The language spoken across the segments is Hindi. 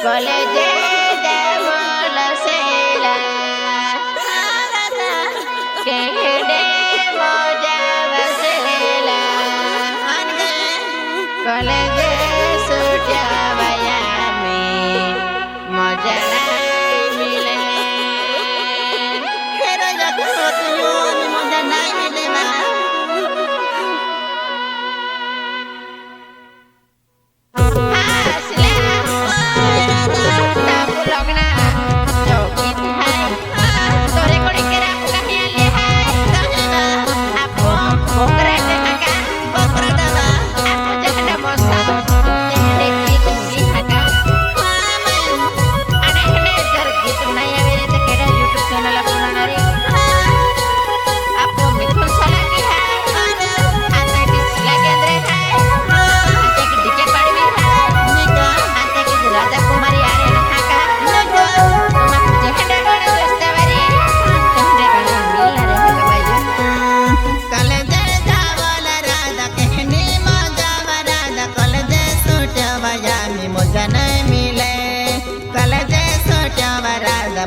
কলেজে যেমন সেলা কেডে মজা বসেলা কলেজে ছুটিয়া বায়ামি মজা নাই মিলে Pero ya todo tuyo, mi moda nai mile ma.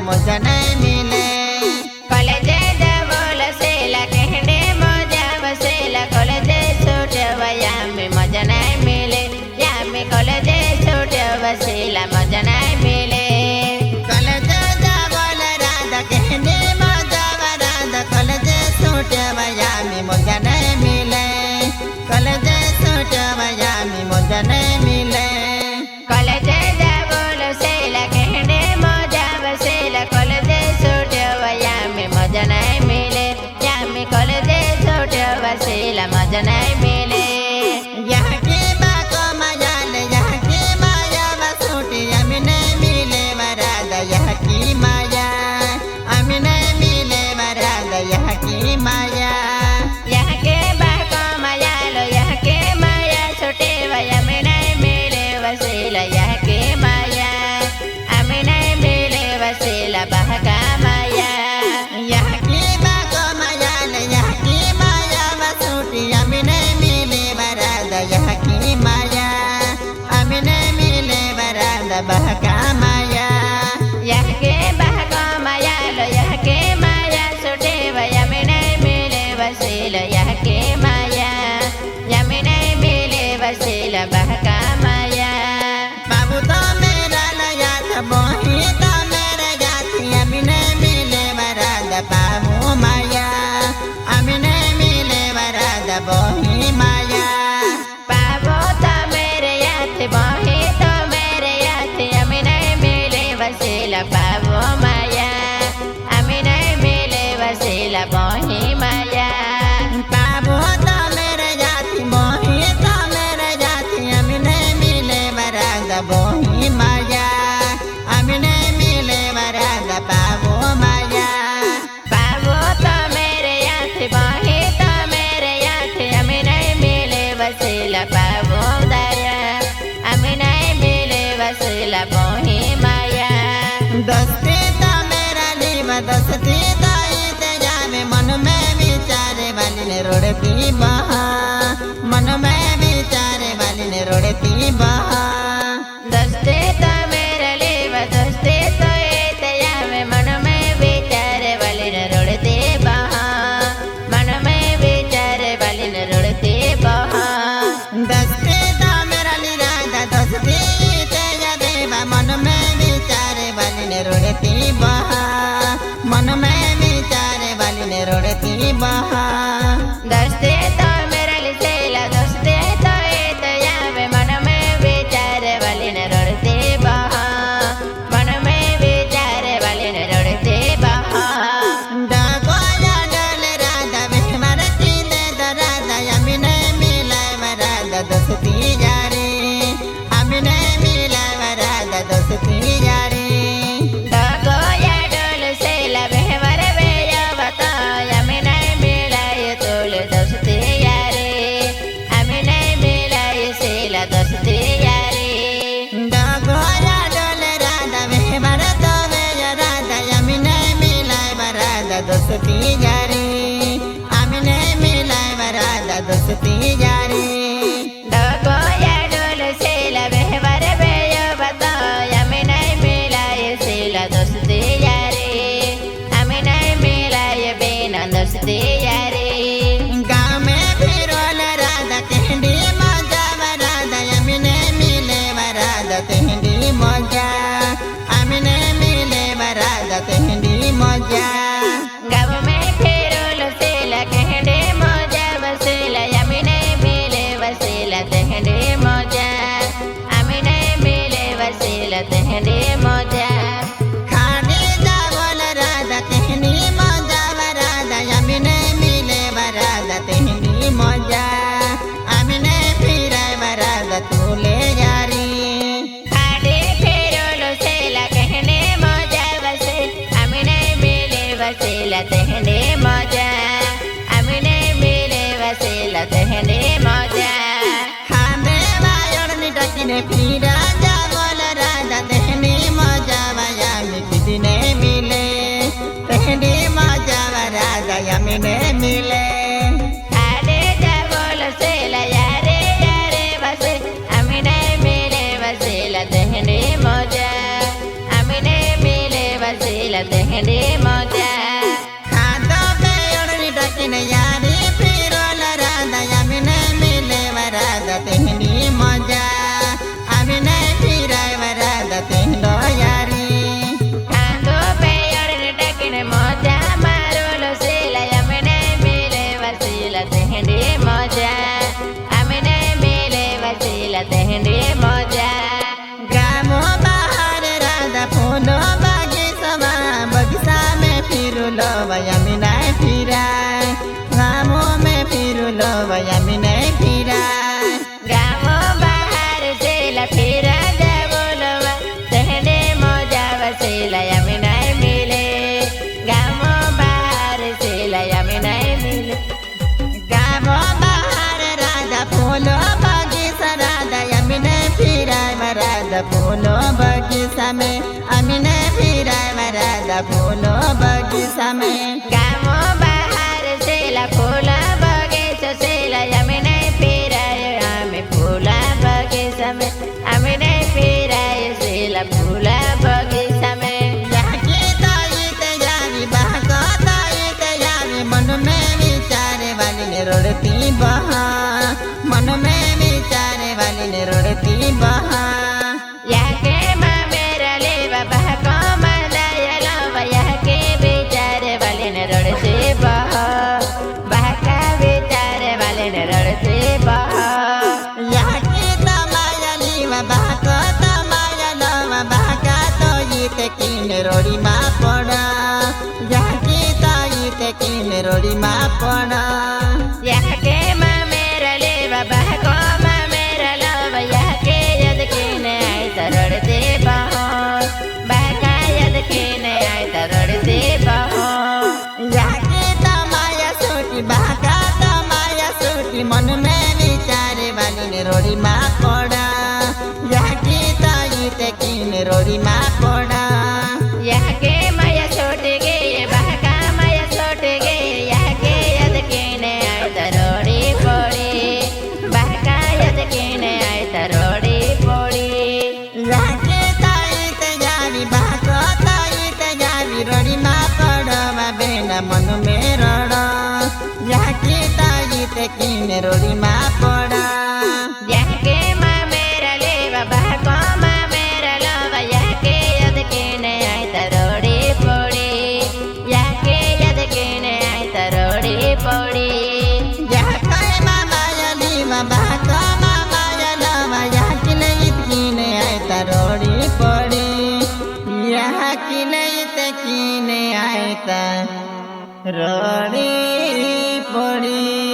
मजा नहीं मिले कॉलेजे बोल सेला कहने मजा बसेला कॉलेजे छोटे वया में मजा नहीं मिले या में कॉलेजे छोटे बसेला मजा नहीं मिले कॉलेजे बोल राधा कहने मजा राधा कॉलेजे छोटे वया में मजा नहीं मिले कॉलेजे छोटे वया में मजा नहीं मिले कॉलेजे बोल सेला कहने मजा बसेला कॉलेजे छोटे वया में मजा नहीं मिले या में कॉलेजे छोटे बसेला मजा नहीं मिले यहाँ के बाको मजा ले यहाँ के माया बसूटी हमें नहीं मिले वरादा यहाँ की माया हमें नहीं मिले वरादा यहाँ की माया यहाँ के बाको मजा लो यहाँ के माया छोटे वया में नहीं मिले वसेला यहाँ के माया हमें नहीं मिले वसेला बहका माया यहाँ की बाको मजा ले यहाँ की माया बसूटी हमें नहीं मिले वरादा यहाँ की माया हमें नहीं मिले वरादा बहका माया यहाँ के बहका माया लो यहाँ के माया छोटे वया में नहीं मिले वसेला यहाँ के माया यहाँ में नहीं मिले वसेला बहका माया बाबू तो मेरा नया था बोही तो मेरे जाती हमें नहीं मिले वरादा बाबू माया हमें नहीं मिले वरादा बोही माया बाबू तो मेरे याद बही तो मेरे याद हमें नहीं मिले वसेला बाबू माया हमें नहीं मिले वसेला बही माया बाबू तो मेरे जाती बोही तो मेरे जाती हमें नहीं मिले वरादा बोही माया हमें नहीं मिले वरादा बाबू माया बाबू तो मेरे याद बही तो मेरे याद हमें नहीं मिले वसेला बाबू दया हमें नहीं मिले वसेला बही माया दोस्ती तो मेरा लीवा दोस्ती तो तेजा में मन में विचारे वाली ने रोड़ती बहा मन में विचारे वाली ने रोड़ती बहा दोस्ते तो मेरे लिए दोस्ते तो तेया में मन में विचारे वाली ने रोड़ते बहा मन में विचारे वाली ने रोड़ते बहा दोस्ती तो मेरा लीरा दोस्ती तेजा देवा मन में विचारे वाली ने रोड़ती बहा मन में विचारे वाली ने रोड़ती बहा दोस्ते तो मेरे लिए दोस्ते तो तेया में मन में विचारे वाली ने रोड़ते बहा मन में विचारे वाली ने रोड़ते बहा डाकोया डले राधा बेहमार चीले राधा हमें नहीं मिला वरादा दोस्ती यारी हमें नहीं मिला वरादा दोस्ती यारी डकोया डोल सेला बेहवर बेया बता हमें नहीं मिला ये तोल दोस्ती यारी हमें नहीं मिला ये सेला दोस्ती यारी डाकोया डले राधा बेहमार तो बेया राधा हमें नहीं मिला वरादा दोस्ती यारी हमें नहीं मिला वरादा दोस्ती यारी डकोया डोल तेहरे मजा আমি নাই মিলে বসিল তেহরে মজা खाने जावल राधा तेहनी मजा वराधा আমি নাই मिले वराधा तेहनी मजा আমি নাই फिराय वराधा तुले यारी আডে ফেরল সেলা कहने মজা বসে আমি নাই মিলে বসিল তেহরে মজা আমি নাই মিলে বসিল তেহরে মজা खाने वायर निटकिने फिरा जावल राधा तेहनी मजा वया मी किसी नहीं मिले तेहनी मजा वराधा আমি নাই मिले আডে যাবল সেলা यारे यारे বসে আমি নাই মিলে বসিল তেহরে মজা আমি নাই মিলে বসিল তেহরে মজা खादा पेड़ निटकिने यारी फिरल राधा আমি নাই मिले वराधा तेहनी मजा আমি নাই फिराय वराधा तेहनो यारी Ando peor de taquine moja marolo sila amene mile vasila tehende moja amene mile vasila tehende moja गामो बाहर राधा फूलो बगीचा में फिरुलो वयामी नहीं फिराय गामो में फिरुलो वयामी नहीं फिराय gamo bahar sila phira jabolwa tehende moja vasila amene mile gamo bahar sila amene mile गामो बाहर राधा फूलो बगीचा राधा यामी नहीं फिराय राधा फूलो बगीचा में अमी नहीं फिराय राधा फूलो बगीचा में gamo bahar sila phula bagisa sila amene phiray ame phula bagisa me amene phiray sila phula bagisa me जाके ताई तैयारी बहको ताई तैयारी मन में विचारे वाली ने रोड़ती बहा मन में विचारे वाली ने रोड़ती बहा yake ma mera leva bahko madayala yake vichare wale ne rodse baha bahka vichare wale ne rodse baha जाके तमाया लीवा बहको तमाया लवा बहका तो ये ते किन रोड़ी माँ पड़ा जाके ताई ते किन रोड़ी माँ पड़ा yake ma mera leva bahko ma mera lava yake yad kine ay tarodse baha bahka yad kine ay tarodse baha जाके तमाया सोटी बहका तमाया सोटी मन में विचारे वाली ने रोड़ी माँ पड़ा जाके ताई ते किन रोड़ी माँ पड़ा yake maya छोट गए bahka maya छोट गए yake yad kine ay tarodi podi bahka yad kine ay tarodi podi जाके ताई ते जावी बहको ताई ते जावी रोड़ी माँ पड़ा बेना मन में रोड़ा जाके ताई ते किन रोड़ी माँ पड़ा yake ma mera leva bahko ma mera lava yake yad kine ay tarodi podi yake yad kine ay tarodi podi जाके मामा लीवा बहको मामा लवा जाके नहीं किने आए तरोड़ी पड़ी यहाँ की नहीं ते किने आए तरोड़ी पड़ी।